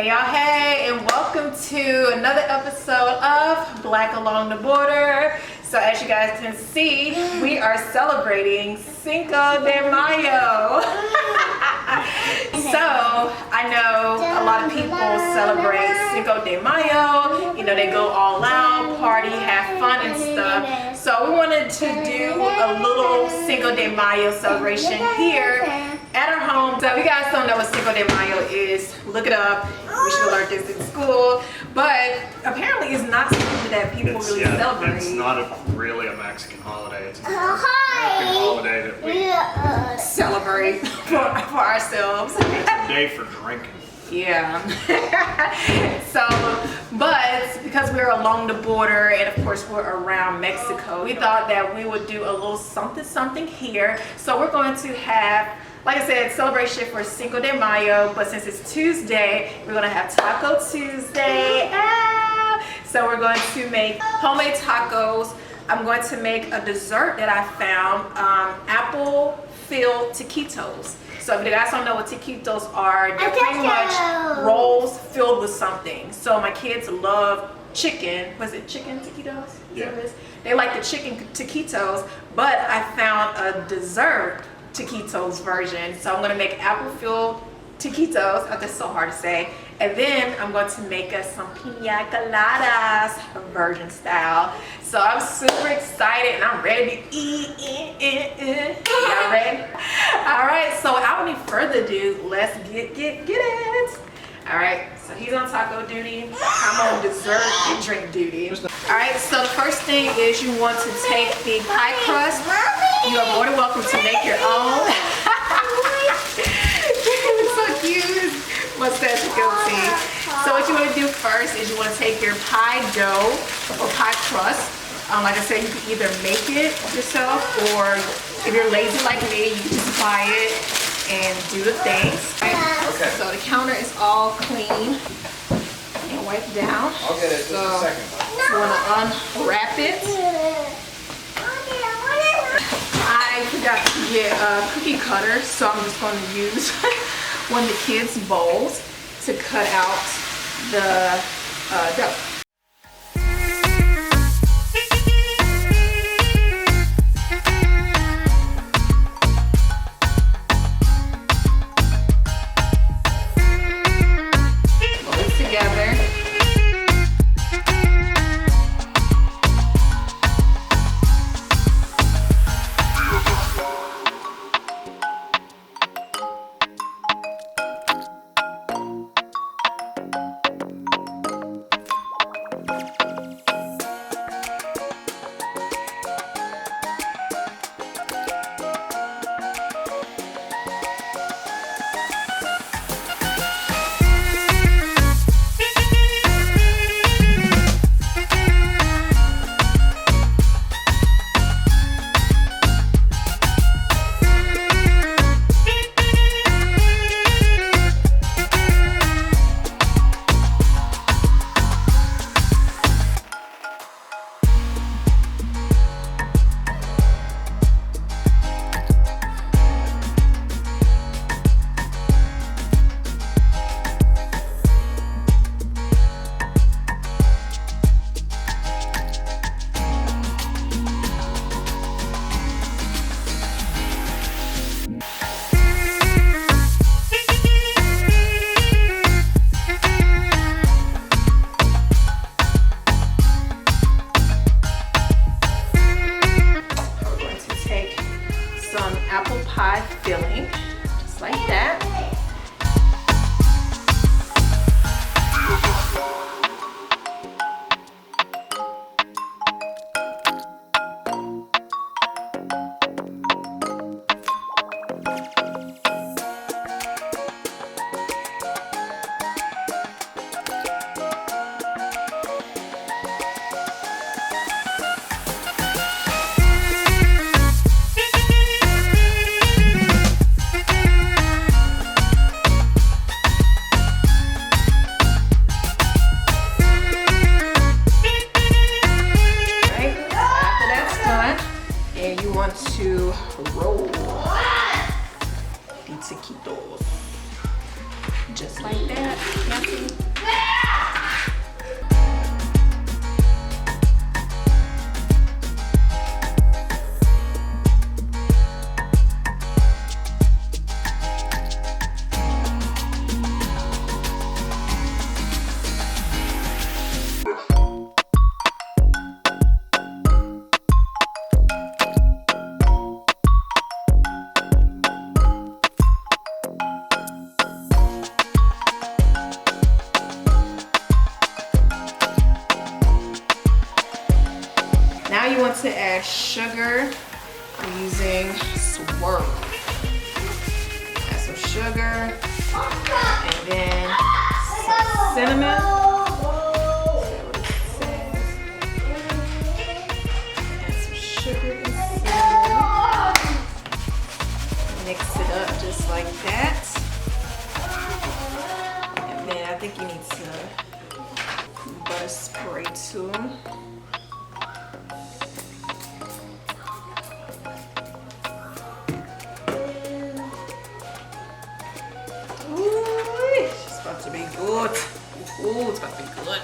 Hey y'all, hey, and welcome to another episode of Black Along the Border. So as you guys can see, we are celebrating Cinco de Mayo. So I know a lot of people celebrate Cinco de Mayo. You know, they go all out, party, have fun and stuff. So we wanted to do a little Cinco de Mayo celebration here at our home. So if you guys don't know what Cinco de Mayo is, look it up. We should have learned this in school. But apparently it's not something that people really celebrate. It's not really a Mexican holiday. It's an American holiday that we celebrate for ourselves. It's a day for drinking. Yeah. So, but because we're along the border and of course we're around Mexico, we thought that we would do a little something here. So we're going to have, like I said, celebration for Cinco de Mayo, but since it's Tuesday, we're gonna have Taco Tuesday. So we're going to make homemade tacos. I'm going to make a dessert that I found, apple-filled taquitos. So if you guys don't know what taquitos are, they're pretty much rolls filled with something. So my kids love chicken. Was it chicken taquitos? Yeah. They like the chicken taquitos, but I found a dessert taquitos version. So I'm gonna make apple-filled taquitos. Oh, that's so hard to say. And then I'm going to make us some Piña Coladas virgin style. So I'm super excited and I'm ready to eat. Y'all ready? All right, so without any further ado, let's get it. All right, so he's on taco duty. I'm on dessert and drink duty. All right, so the first thing is you want to take the pie crust. You are more than welcome to make your own. It's so cute. Mustache guilty. So what you want to do first is you want to take your pie dough or pie crust. Like I said, you can either make it yourself, or if you're lazy like me, you can just buy it and do the things. Right? Okay. So the counter is all clean and wiped down. I'll get it just a second. You want to unwrap it. I forgot to get a cookie cutter, so I'm just going to use one of the kids' bowls to cut out the dough. Apple pie filling, just like that. to roll the taquitos. Just like that. Can't see? Now you want to add sugar. I'm using Swerve. Add some sugar and then some cinnamon. Add some sugar and cinnamon. Mix it up just like that. And then I think you need some butter spray too. To be good. Ooh, it's about to be good.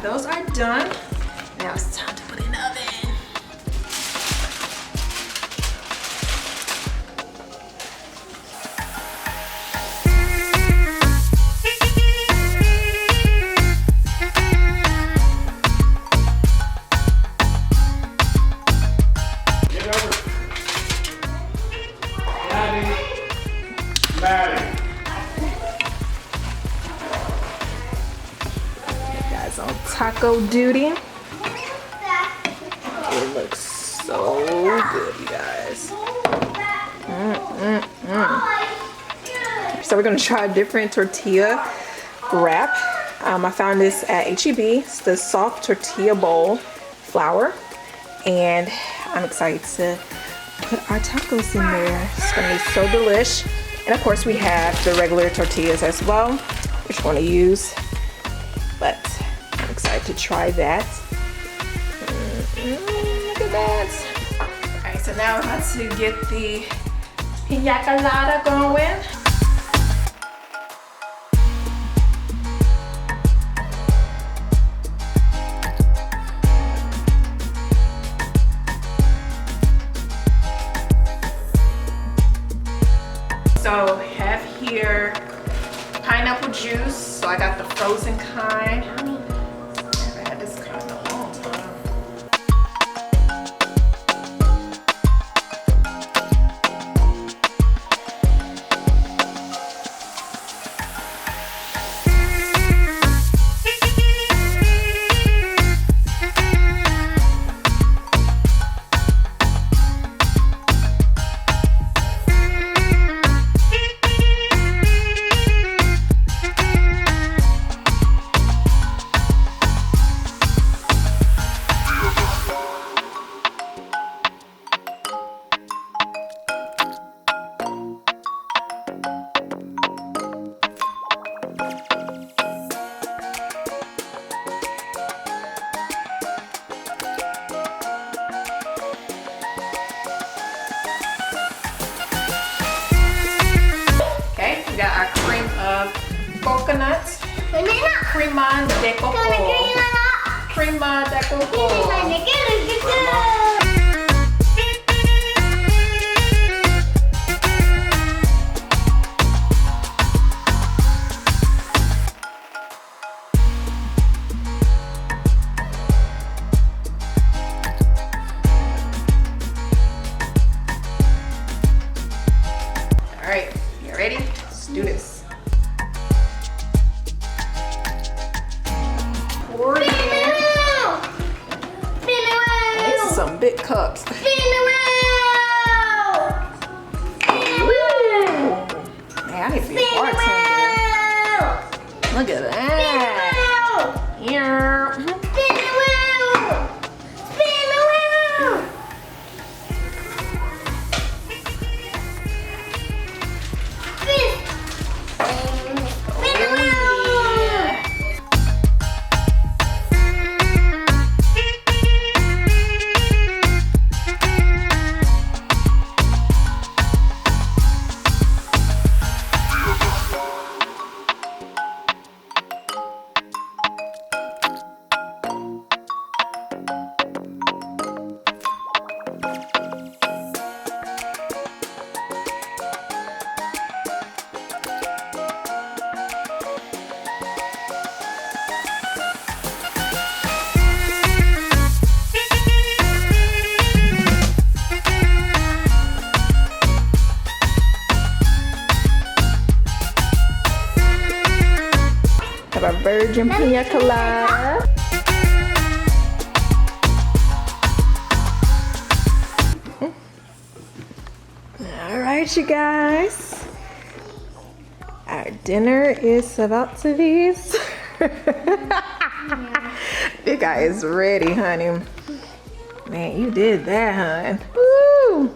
Those are done. Now it's time to put it in the oven. Get over. Maddie. Guys on taco duty. It looks so good, you guys. So we're gonna try a different tortilla wrap. I found this at HEB. It's the soft tortilla bowl flour, and I'm excited to put our tacos in there. It's gonna be so delish. And of course we have the regular tortillas as well, which we're gonna use. But I'm excited to try that. Look at that. All right, so now we're about to get the Piña Colada going. So have here pineapple juice. So I got the frozen kind. I haven't had this kind in a long time. We got our cream of coconut. Crema de coco. Crema de coco. Look at that. Yeah. Spin the wheel. Spin the wheel. Spin the wheel. Have a Virgin Pina Colada. All right, you guys. Our dinner is about to be. You guys ready, honey? Man, you did that, hon. Woo!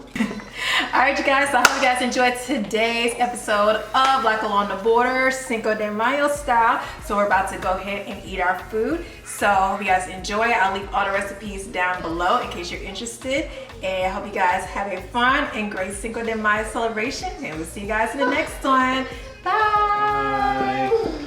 All right, you guys, so I hope you guys enjoyed today's episode of Like Along the Border, Cinco de Mayo style. So we're about to go ahead and eat our food. So I hope you guys enjoy. I'll leave all the recipes down below in case you're interested. And I hope you guys have a fun and great Cinco de Mayo celebration. And we'll see you guys in the next one. Bye. Bye.